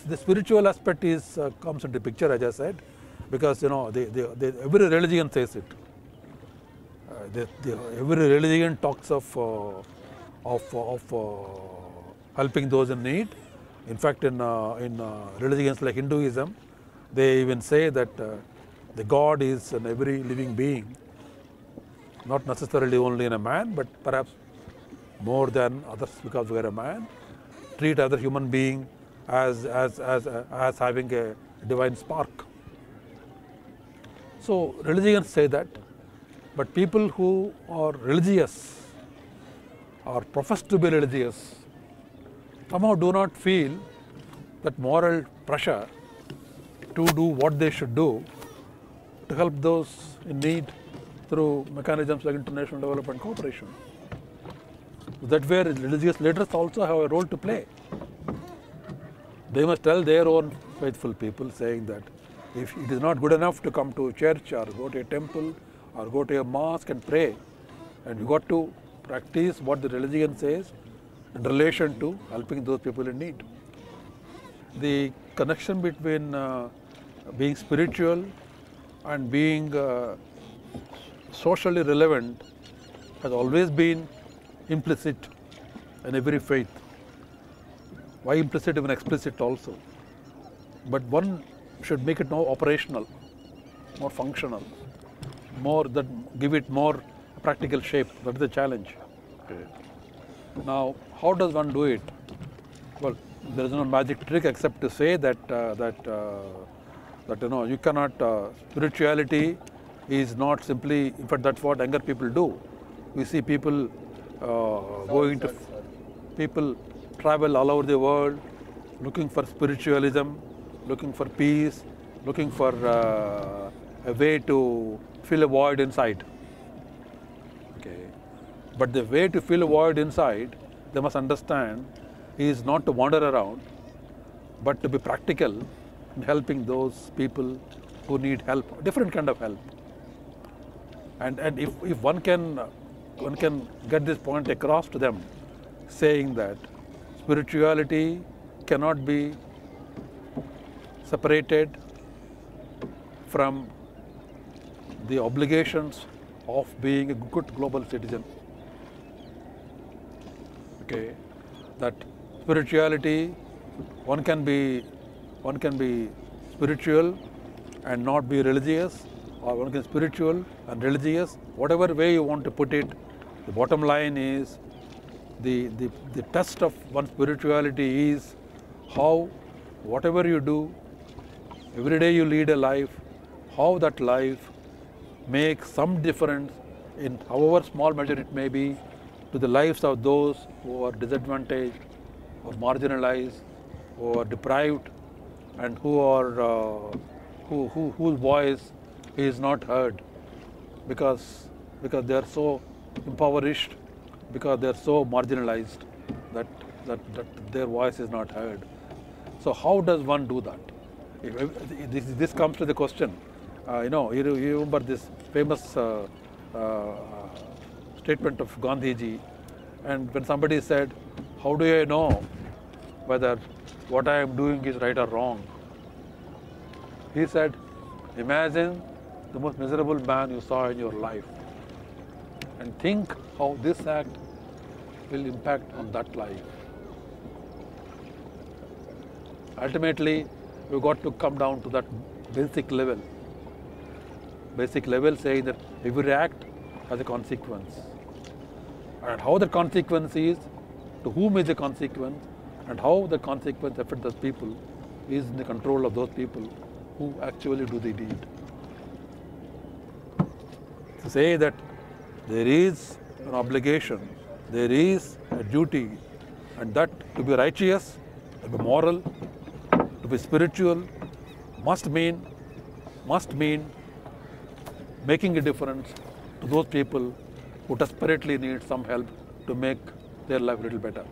the spiritual aspect is comes into picture, as I said, because every religion says it. Every religion talks of helping those in need. In fact, in religions like Hinduism, they even say that the God is in every living being, not necessarily only in a man, but perhaps more than others because we are a man. Treat other human being as having a divine spark. So religions say that, but people who are religious or profess to be religious somehow do not feel that moral pressure to do what they should do to help those in need through mechanisms like international development cooperation. That where religious leaders also have a role to play. They must tell their own faithful people, saying that if it is not good enough to come to a church or go to a temple or go to a mosque and pray, and you got to practice what the religion says in relation to helping those people in need. The connection between being spiritual and being socially relevant has always been implicit in every faith. Why implicit, even explicit also? But one should make it more operational, more functional, give it more practical shape. That is the challenge. Okay. Now, how does one do it? Well, there is no magic trick except to say that you cannot. Spirituality is not simply. In fact, that's what younger people do. We see people people travel all over the world, looking for spiritualism, looking for peace, looking for a way to fill a void inside. Okay. But the way to fill a void inside, they must understand, is not to wander around, but to be practical in helping those people who need help, different kind of help. And if one can get this point across to them, saying that spirituality cannot be separated from the obligations of being a good global citizen. Okay, that spirituality, one can be spiritual and not be religious, or one can be spiritual and religious, whatever way you want to put it. The bottom line is the test of one's spirituality is how whatever you do, every day you lead a life, how that life makes some difference in however small measure it may be to the lives of those who are disadvantaged or marginalized or deprived, and who are whose voice is not heard because they are so impoverished, because they are so marginalized that their voice is not heard. So how does one do that? This comes to the question. You remember this famous statement of Gandhiji, and when somebody said, "How do I know whether what I am doing is right or wrong?" He said, "Imagine the most miserable man you saw in your life and think how this act will impact on that life." Ultimately, we've got to come down to that basic level saying that every act has a consequence. And how the consequence is, to whom is the consequence, and how the consequence affects those people is in the control of those people who actually do the deed. To say that there is an obligation, there is a duty, and that to be righteous, to be moral, to be spiritual, must mean making a difference to those people who desperately need some help to make their life a little better.